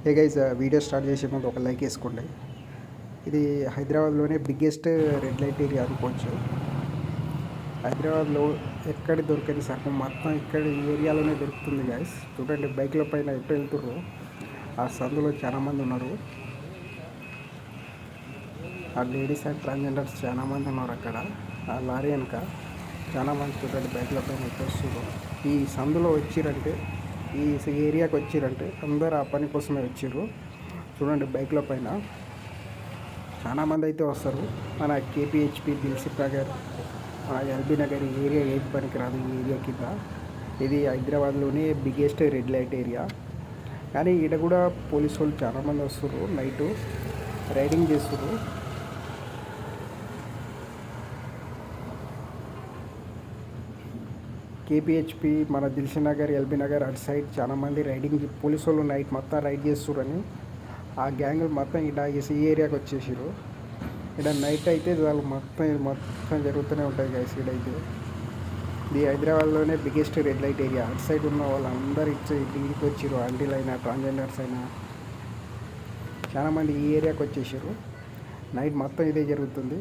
Hey guys, video start చేసే ముందు ఒక లైక్ వేసుకోండి. ఇది హైదరాబాద్లోనే బిగ్గెస్ట్ రెడ్ లైట్ ఏరియా అనుకోవచ్చు. హైదరాబాద్లో ఎక్కడ దొరకని సగం మొత్తం ఇక్కడ ఈ ఏరియాలోనే దొరుకుతుంది గైస్. చూడండి, బైక్ల పైన ఎటు వెళ్తుర్రు. ఆ సందులో చాలామంది ఉన్నారు. ఆ లేడీస్ అండ్ ట్రాన్స్జెండర్స్ చాలామంది ఉన్నారు అక్కడ. ఆ లారీ వెనక చాలామంది చూడండి బైక్ల పైన ఎటు వస్తున్నారు. ఈ సందులో వచ్చిరంటే, ఈ ఏరియాకి వచ్చిరంటే అందరు ఆ పని కోసమే వచ్చిర్రు. చూడండి, బైక్ల పైన చాలామంది అయితే వస్తారు. మన కేపీహెచ్పి, దిల్సుఖ్ నగర్, ఎల్బీ నగర్ ఈ ఏరియా ఏది పనికి రాదు ఈ ఏరియా కింద. ఇది హైదరాబాద్లోనే బిగ్గెస్ట్ రెడ్ లైట్ ఏరియా. కానీ ఈడ కూడా పోలీసు వాళ్ళు చాలామంది వస్తారు. నైటు రైడింగ్ చేస్తారు. కేపీహెచ్పి, మన దిల్సుఖ్ నగర్, ఎల్బీ నగర్ అటు సైడ్ చాలామంది రైడింగ్ పోలీసు వాళ్ళు నైట్ మొత్తం రైడ్ చేస్తారని ఆ గ్యాంగులు మొత్తం ఈ ఏరియాకి వచ్చేసారు. ఇక్కడ నైట్ అయితే వాళ్ళు మొత్తం జరుగుతూనే ఉంటాయి గైస్. ఇక్కడైతే ఇది హైదరాబాద్లోనే బిగ్గెస్ట్ రెడ్ లైట్ ఏరియా. అటు సైడ్ ఉన్న వాళ్ళందరూ ఇంటికి వచ్చారు. ఆంటీలు అయినా ట్రాన్స్జెండర్స్ అయినా చాలామంది ఈ ఏరియాకి వచ్చేసారు. నైట్ మొత్తం ఇదే జరుగుతుంది.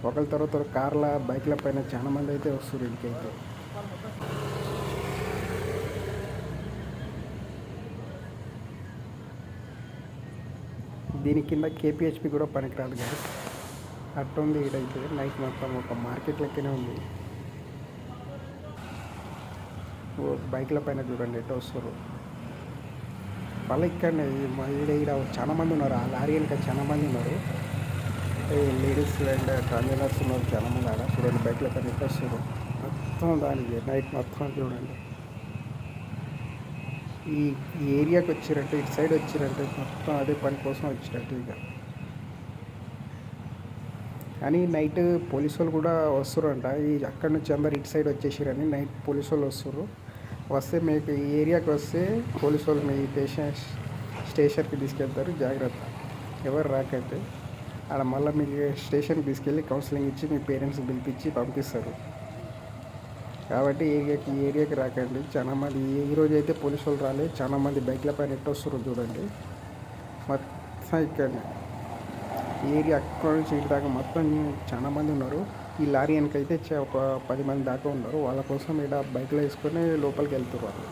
ఒకరి తర్వాత కార్ల, బైక్ల పైన చాలామంది అయితే వస్తారు ఇంటికైతే. దీని కింద కేపీహెచ్పి కూడా పనికిరాదు కదా. అట్టుంది ఈడైతే నైట్ మొత్తం ఒక మార్కెట్ లెక్కనే ఉంది. బైక్ల పైన చూడండి ఎట్లా వస్తారు. వాళ్ళ ఇక్కడనే ఈడ చాలామంది ఉన్నారు. ఆ లారీ వెనక చాలామంది ఉన్నారు. లేడీస్ అండ్ ట్రాన్స్జెండర్స్ ఉన్నారు చాలామంది ఆడ. చూడండి బైక్ల పైన ఎట్లా వస్తారు. మొత్తం దానికి నైట్ మొత్తం చూడండి. ఈ ఏరియాకి వచ్చిరంటే, ఇటు సైడ్ వచ్చిరంటే మొత్తం అదే పని కోసం వచ్చినట్టు ఇక. కానీ నైట్ పోలీసు వాళ్ళు కూడా వస్తారంట. అక్కడ నుంచి అందరు ఇటు సైడ్ వచ్చేసారని నైట్ పోలీసు వాళ్ళు వస్తారు. వస్తే మీకు ఈ ఏరియాకి వస్తే పోలీసు వాళ్ళు మీ స్టేషన్కి తీసుకెళ్తారు. జాగ్రత్త, ఎవరు రాకంటే. ఆడ మళ్ళీ మీకు స్టేషన్కి తీసుకెళ్ళి కౌన్సిలింగ్ ఇచ్చి మీ పేరెంట్స్కి పిలిపించి పంపిస్తారు. కాబట్టి ఈ ఏరియాకి రాకండి. చాలామంది ఈరోజు అయితే పోలీసు వాళ్ళు రాలేదు. చాలామంది బైక్ల పైన ఎట్టు వస్తారు చూడండి. మొత్తం ఇక్కడనే ఈ ఏరియా అక్కడ నుంచి ఇటు దాకా మొత్తం చాలామంది ఉన్నారు. ఈ లారీ వెనకైతే ఒక 10 మంది దాకా ఉన్నారు. వాళ్ళ కోసం ఇక్కడ బైక్లో వేసుకొని లోపలికి వెళ్తారు వాళ్ళు.